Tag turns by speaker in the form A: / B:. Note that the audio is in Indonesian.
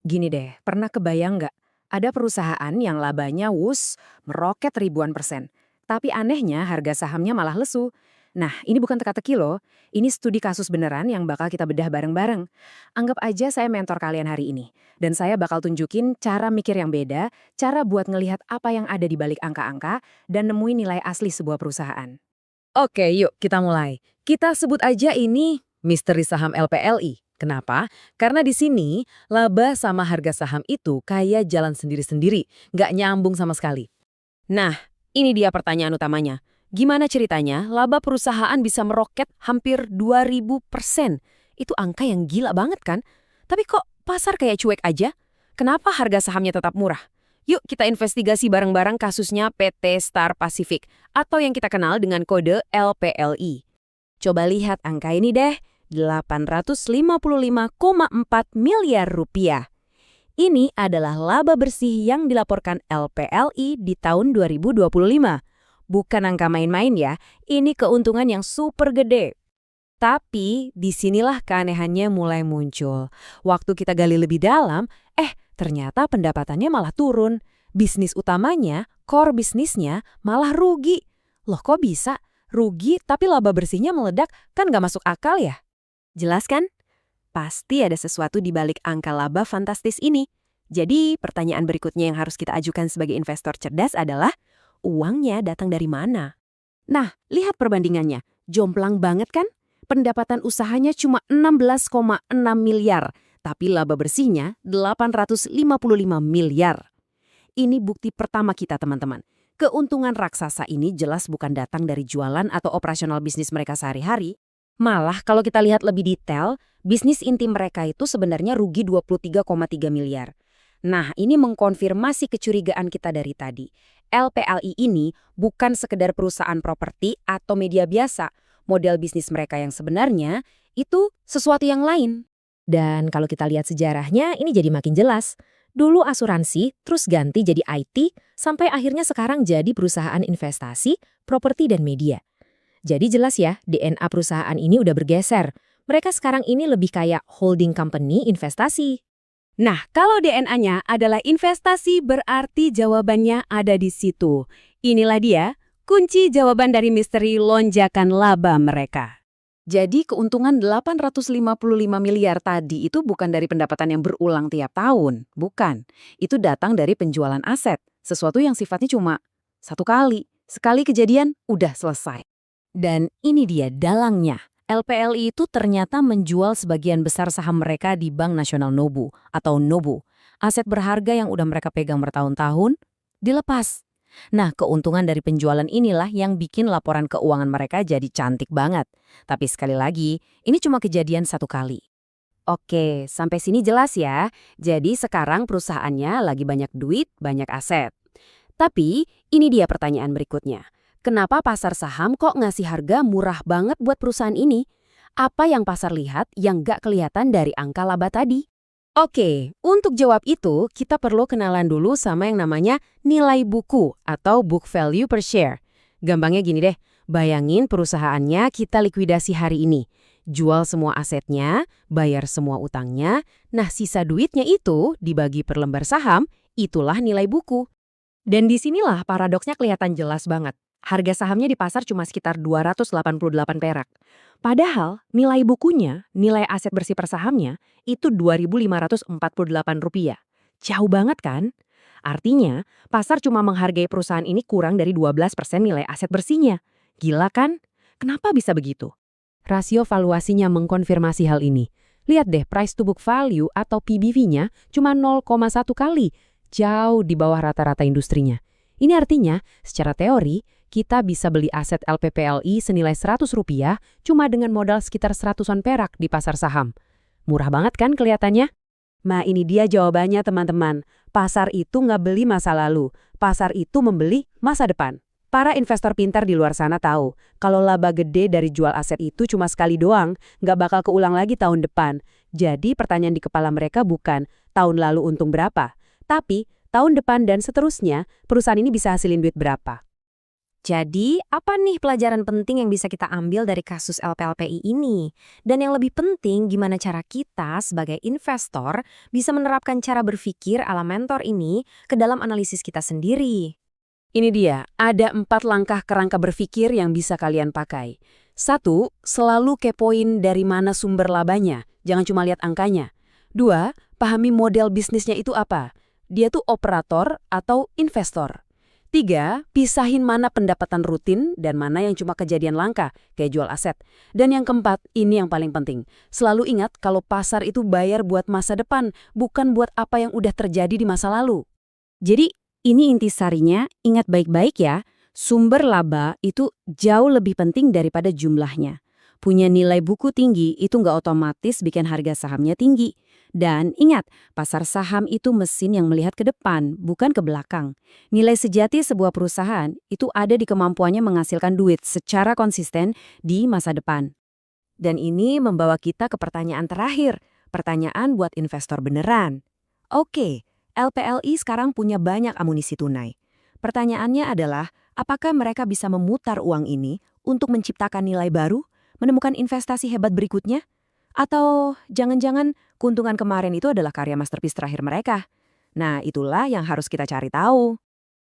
A: Gini deh, pernah kebayang nggak? Ada perusahaan yang labanya meroket ribuan persen. Tapi anehnya harga sahamnya malah lesu. Nah, ini bukan teka-teki loh. Ini studi kasus beneran yang bakal kita bedah bareng-bareng. Anggap aja saya mentor kalian hari ini. Dan saya bakal tunjukin cara mikir yang beda, cara buat ngelihat apa yang ada di balik angka-angka, dan nemuin nilai asli sebuah perusahaan.
B: Oke, yuk kita mulai. Kita sebut aja ini misteri saham LPLI. Kenapa? Karena di sini laba sama harga saham itu kayak jalan sendiri-sendiri, nggak nyambung sama sekali.
C: Nah, ini dia pertanyaan utamanya. Gimana ceritanya laba perusahaan bisa meroket hampir 2000%? Itu angka yang gila banget kan? Tapi kok pasar kayak cuek aja? Kenapa harga sahamnya tetap murah? Yuk kita investigasi bareng-barang kasusnya PT Star Pacific atau yang kita kenal dengan kode LPLI. Coba lihat angka ini deh, 855,4 miliar rupiah. Ini adalah laba bersih yang dilaporkan LPLI di tahun 2025. Bukan angka main-main ya, ini keuntungan yang super gede. Tapi disinilah keanehannya mulai muncul. Waktu kita gali lebih dalam, ternyata pendapatannya malah turun. Bisnis utamanya, core bisnisnya, malah rugi. Loh kok bisa? Rugi tapi laba bersihnya meledak, kan nggak masuk akal ya?
D: Jelas kan? Pasti ada sesuatu di balik angka laba fantastis ini. Jadi, pertanyaan berikutnya yang harus kita ajukan sebagai investor cerdas adalah, uangnya datang dari mana? Nah, lihat perbandingannya. Jomplang banget kan? Pendapatan usahanya cuma 16,6 miliar, tapi laba bersihnya 855 miliar. Ini bukti pertama kita, teman-teman. Keuntungan raksasa ini jelas bukan datang dari jualan atau operasional bisnis mereka sehari-hari. Malah kalau kita lihat lebih detail, bisnis inti mereka itu sebenarnya rugi 23,3 miliar. Nah, ini mengkonfirmasi kecurigaan kita dari tadi. LPLI ini bukan sekedar perusahaan properti atau media biasa. Model bisnis mereka yang sebenarnya itu sesuatu yang lain.
B: Dan kalau kita lihat sejarahnya, ini jadi makin jelas. Dulu asuransi, terus ganti jadi IT, sampai akhirnya sekarang jadi perusahaan investasi, properti dan media. Jadi jelas ya, DNA perusahaan ini udah bergeser. Mereka sekarang ini lebih kayak holding company investasi.
C: Nah, kalau DNA-nya adalah investasi berarti jawabannya ada di situ. Inilah dia, kunci jawaban dari misteri lonjakan laba mereka.
A: Jadi keuntungan 855 miliar tadi itu bukan dari pendapatan yang berulang tiap tahun. Bukan. Itu datang dari penjualan aset. Sesuatu yang sifatnya cuma satu kali. Sekali kejadian, udah selesai.
B: Dan ini dia dalangnya. LPLI itu ternyata menjual sebagian besar saham mereka di Bank Nasional Nobu atau Nobu. Aset berharga yang udah mereka pegang bertahun-tahun, dilepas. Nah, keuntungan dari penjualan inilah yang bikin laporan keuangan mereka jadi cantik banget. Tapi sekali lagi, ini cuma kejadian satu kali.
D: Oke, sampai sini jelas ya. Jadi sekarang perusahaannya lagi banyak duit, banyak aset. Tapi ini dia pertanyaan berikutnya. Kenapa pasar saham kok ngasih harga murah banget buat perusahaan ini? Apa yang pasar lihat yang nggak kelihatan dari angka laba tadi?
C: Oke, untuk jawab itu, kita perlu kenalan dulu sama yang namanya nilai buku atau book value per share. Gampangnya gini deh, bayangin perusahaannya kita likuidasi hari ini. Jual semua asetnya, bayar semua utangnya, nah sisa duitnya itu dibagi per lembar saham, itulah nilai buku.
A: Dan disinilah paradoksnya kelihatan jelas banget. Harga sahamnya di pasar cuma sekitar 288 perak. Padahal nilai bukunya, nilai aset bersih per sahamnya, itu 2.548 rupiah. Jauh banget kan? Artinya, pasar cuma menghargai perusahaan ini kurang dari 12% nilai aset bersihnya. Gila kan? Kenapa bisa begitu?
C: Rasio valuasinya mengkonfirmasi hal ini. Lihat deh, price to book value atau PBV-nya cuma 0,1 kali, jauh di bawah rata-rata industrinya. Ini artinya, secara teori, kita bisa beli aset LPPLI senilai Rp100 cuma dengan modal sekitar 100-an perak di pasar saham. Murah banget kan kelihatannya? Nah, ini dia jawabannya teman-teman. Pasar itu nggak beli masa lalu. Pasar itu membeli masa depan. Para investor pintar di luar sana tahu, kalau laba gede dari jual aset itu cuma sekali doang, nggak bakal keulang lagi tahun depan. Jadi pertanyaan di kepala mereka bukan, tahun lalu untung berapa? Tapi, tahun depan dan seterusnya, perusahaan ini bisa hasilin duit berapa?
D: Jadi, apa nih pelajaran penting yang bisa kita ambil dari kasus LPLPI ini? Dan yang lebih penting, gimana cara kita sebagai investor bisa menerapkan cara berpikir ala mentor ini ke dalam analisis kita sendiri?
C: Ini dia, ada 4 langkah kerangka berpikir yang bisa kalian pakai. 1. Selalu kepoin dari mana sumber labanya, jangan cuma lihat angkanya. 2. Pahami model bisnisnya itu apa. Dia tuh operator atau investor. 3. Pisahin mana pendapatan rutin dan mana yang cuma kejadian langka, kayak jual aset. Dan yang keempat, ini yang paling penting. Selalu ingat kalau pasar itu bayar buat masa depan, bukan buat apa yang udah terjadi di masa lalu.
A: Jadi, ini intisarinya, ingat baik-baik ya, sumber laba itu jauh lebih penting daripada jumlahnya. Punya nilai buku tinggi itu nggak otomatis bikin harga sahamnya tinggi. Dan ingat, pasar saham itu mesin yang melihat ke depan, bukan ke belakang. Nilai sejati sebuah perusahaan itu ada di kemampuannya menghasilkan duit secara konsisten di masa depan. Dan ini membawa kita ke pertanyaan terakhir, pertanyaan buat investor beneran. Oke, LPLI sekarang punya banyak amunisi tunai. Pertanyaannya adalah, apakah mereka bisa memutar uang ini untuk menciptakan nilai baru, menemukan investasi hebat berikutnya? Atau jangan-jangan keuntungan kemarin itu adalah karya masterpiece terakhir mereka? Nah, itulah yang harus kita cari tahu.